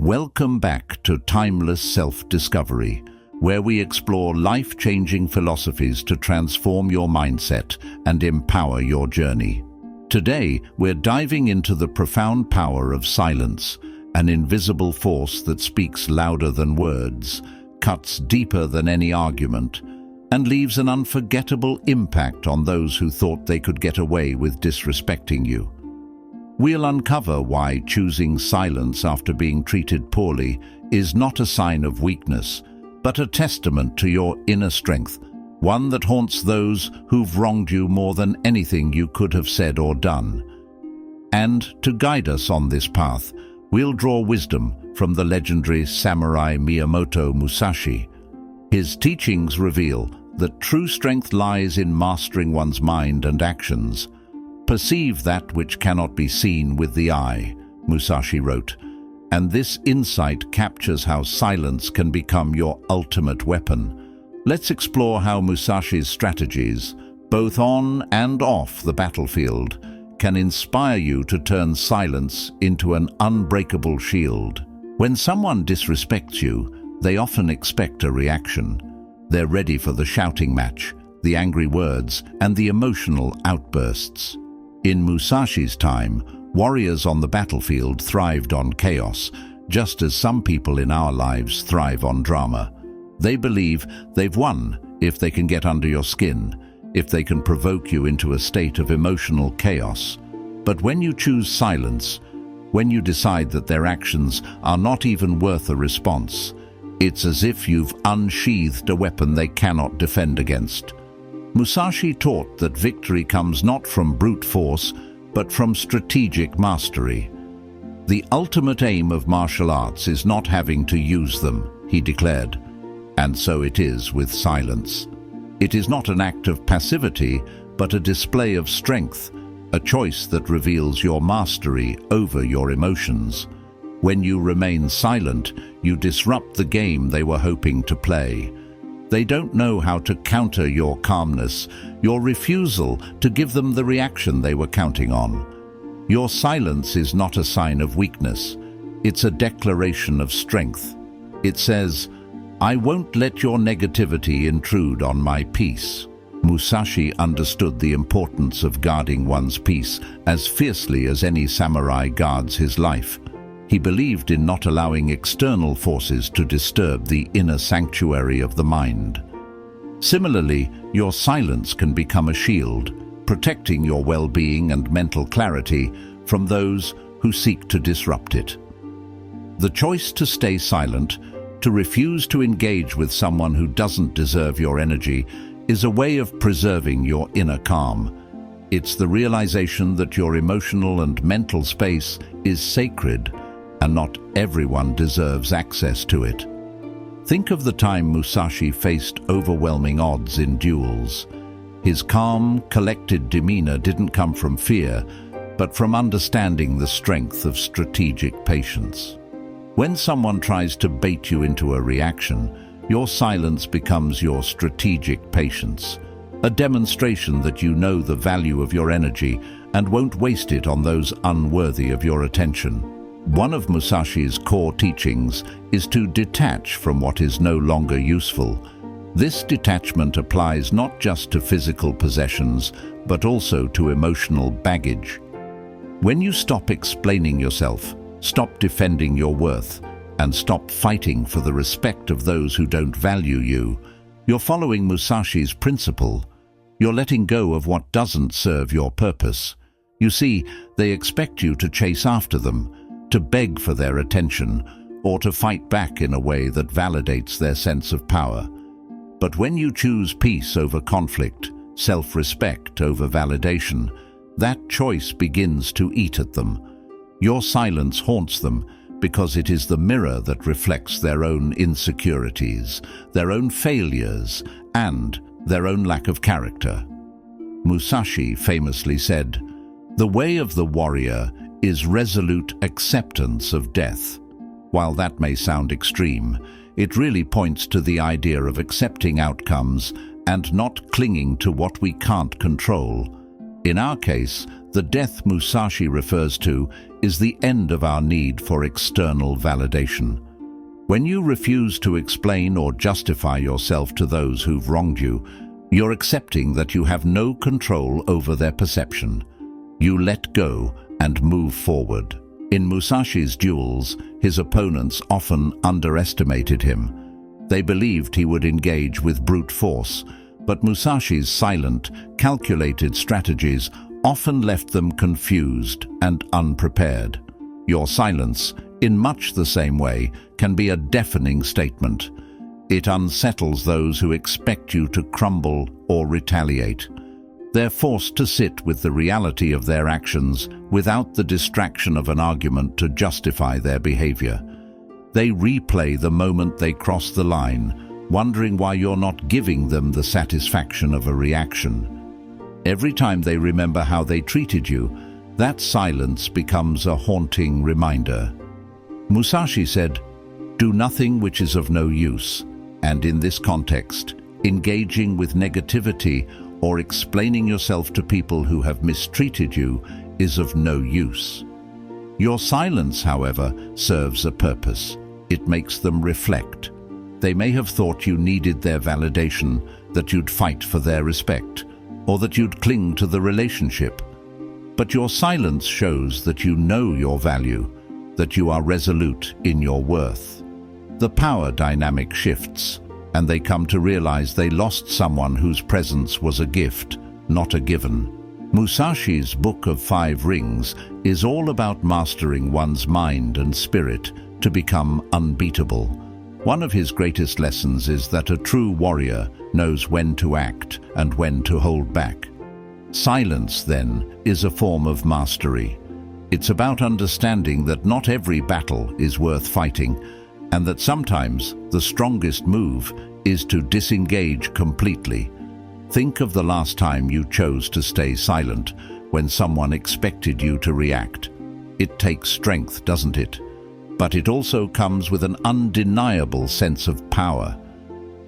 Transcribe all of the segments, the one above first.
Welcome back to Timeless Self-Discovery, where we explore life-changing philosophies to transform your mindset and empower your journey. Today, we're diving into the profound power of silence, an invisible force that speaks louder than words, cuts deeper than any argument, and leaves an unforgettable impact on those who thought they could get away with disrespecting you. We'll uncover why choosing silence after being treated poorly is not a sign of weakness, but a testament to your inner strength, one that haunts those who've wronged you more than anything you could have said or done. And to guide us on this path, we'll draw wisdom from the legendary samurai Miyamoto Musashi. His teachings reveal that true strength lies in mastering one's mind and actions. Perceive that which cannot be seen with the eye, Musashi wrote, and this insight captures how silence can become your ultimate weapon. Let's explore how Musashi's strategies, both on and off the battlefield, can inspire you to turn silence into an unbreakable shield. When someone disrespects you, they often expect a reaction. They're ready for the shouting match, the angry words, and the emotional outbursts. In Musashi's time, warriors on the battlefield thrived on chaos, just as some people in our lives thrive on drama. They believe they've won if they can get under your skin, if they can provoke you into a state of emotional chaos. But when you choose silence, when you decide that their actions are not even worth a response, it's as if you've unsheathed a weapon they cannot defend against. Musashi taught that victory comes not from brute force, but from strategic mastery. The ultimate aim of martial arts is not having to use them, he declared. And so it is with silence. It is not an act of passivity, but a display of strength, a choice that reveals your mastery over your emotions. When you remain silent, you disrupt the game they were hoping to play. They don't know how to counter your calmness, your refusal to give them the reaction they were counting on. Your silence is not a sign of weakness. It's a declaration of strength. It says, "I won't let your negativity intrude on my peace." Musashi understood the importance of guarding one's peace as fiercely as any samurai guards his life. He believed in not allowing external forces to disturb the inner sanctuary of the mind. Similarly, your silence can become a shield, protecting your well-being and mental clarity from those who seek to disrupt it. The choice to stay silent, to refuse to engage with someone who doesn't deserve your energy, is a way of preserving your inner calm. It's the realization that your emotional and mental space is sacred, and not everyone deserves access to it. Think of the time Musashi faced overwhelming odds in duels. His calm, collected demeanor didn't come from fear, but from understanding the strength of strategic patience. When someone tries to bait you into a reaction, your silence becomes your strategic patience, a demonstration that you know the value of your energy and won't waste it on those unworthy of your attention. One of Musashi's core teachings is to detach from what is no longer useful. This detachment applies not just to physical possessions, but also to emotional baggage. When you stop explaining yourself, stop defending your worth, and stop fighting for the respect of those who don't value you, you're following Musashi's principle. You're letting go of what doesn't serve your purpose. You see, they expect you to chase after them, to beg for their attention, or to fight back in a way that validates their sense of power. But when you choose peace over conflict, self-respect over validation, that choice begins to eat at them. Your silence haunts them because it is the mirror that reflects their own insecurities, their own failures, and their own lack of character. Musashi famously said, "The way of the warrior is resolute acceptance of death." While that may sound extreme, it really points to the idea of accepting outcomes and not clinging to what we can't control. In our case, the death Musashi refers to is the end of our need for external validation. When you refuse to explain or justify yourself to those who've wronged you, you're accepting that you have no control over their perception. You let go and move forward. In Musashi's duels, his opponents often underestimated him. They believed he would engage with brute force, but Musashi's silent, calculated strategies often left them confused and unprepared. Your silence, in much the same way, can be a deafening statement. It unsettles those who expect you to crumble or retaliate. They're forced to sit with the reality of their actions without the distraction of an argument to justify their behavior. They replay the moment they cross the line, wondering why you're not giving them the satisfaction of a reaction. Every time they remember how they treated you, that silence becomes a haunting reminder. Musashi said, "Do nothing which is of no use," and in this context, engaging with negativity or explaining yourself to people who have mistreated you is of no use. Your silence, however, serves a purpose. It makes them reflect. They may have thought you needed their validation, that you'd fight for their respect, or that you'd cling to the relationship. But your silence shows that you know your value, that you are resolute in your worth. The power dynamic shifts, and they come to realize they lost someone whose presence was a gift, not a given. Musashi's Book of Five Rings is all about mastering one's mind and spirit to become unbeatable. One of his greatest lessons is that a true warrior knows when to act and when to hold back. Silence, then, is a form of mastery. It's about understanding that not every battle is worth fighting, and that sometimes the strongest move is to disengage completely. Think of the last time you chose to stay silent when someone expected you to react. It takes strength, doesn't it? But it also comes with an undeniable sense of power.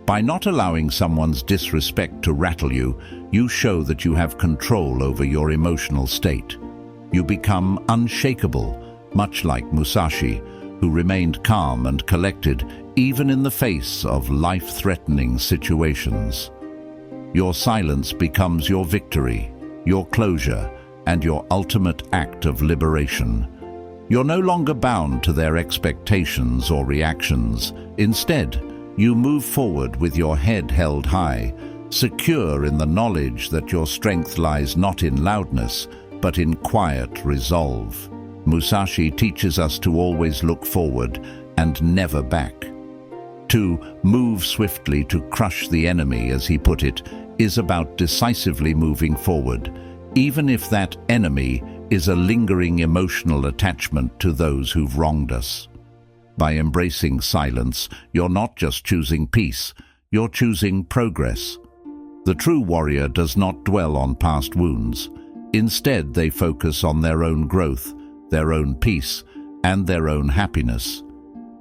By not allowing someone's disrespect to rattle you, you show that you have control over your emotional state. You become unshakable, much like Musashi, who remained calm and collected even in the face of life-threatening situations. Your silence becomes your victory, your closure, and your ultimate act of liberation. You're no longer bound to their expectations or reactions. Instead, you move forward with your head held high, secure in the knowledge that your strength lies not in loudness, but in quiet resolve. Musashi teaches us to always look forward and never back. To move swiftly to crush the enemy, as he put it, is about decisively moving forward, even if that enemy is a lingering emotional attachment to those who've wronged us. By embracing silence, you're not just choosing peace, you're choosing progress. The true warrior does not dwell on past wounds. Instead, they focus on their own growth, their own peace, and their own happiness.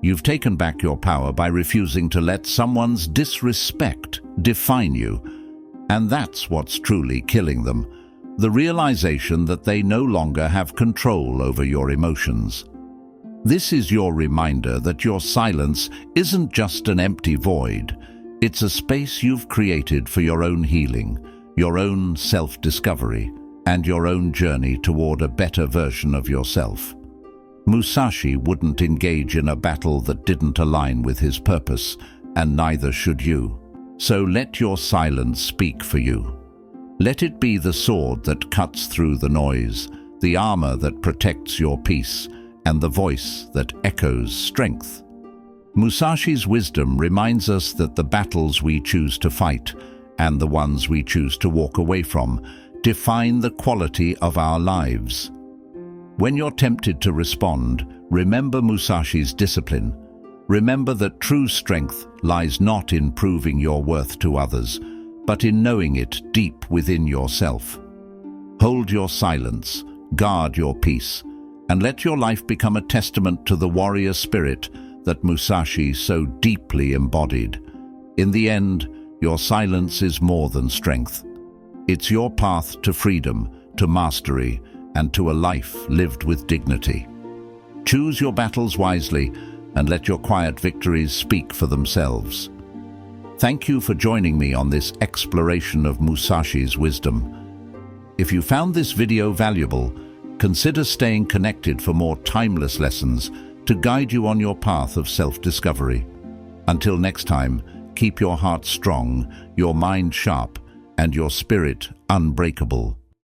You've taken back your power by refusing to let someone's disrespect define you. And that's what's truly killing them, the realization that they no longer have control over your emotions. This is your reminder that your silence isn't just an empty void. It's a space you've created for your own healing, your own self-discovery, and your own journey toward a better version of yourself. Musashi wouldn't engage in a battle that didn't align with his purpose, and neither should you. So let your silence speak for you. Let it be the sword that cuts through the noise, the armor that protects your peace, and the voice that echoes strength. Musashi's wisdom reminds us that the battles we choose to fight, and the ones we choose to walk away from, define the quality of our lives. When you're tempted to respond, remember Musashi's discipline. Remember that true strength lies not in proving your worth to others, but in knowing it deep within yourself. Hold your silence, guard your peace, and let your life become a testament to the warrior spirit that Musashi so deeply embodied. In the end, your silence is more than strength. It's your path to freedom, to mastery, and to a life lived with dignity. Choose your battles wisely and let your quiet victories speak for themselves. Thank you for joining me on this exploration of Musashi's wisdom. If you found this video valuable, consider staying connected for more timeless lessons to guide you on your path of self-discovery. Until next time, keep your heart strong, your mind sharp, and your spirit unbreakable.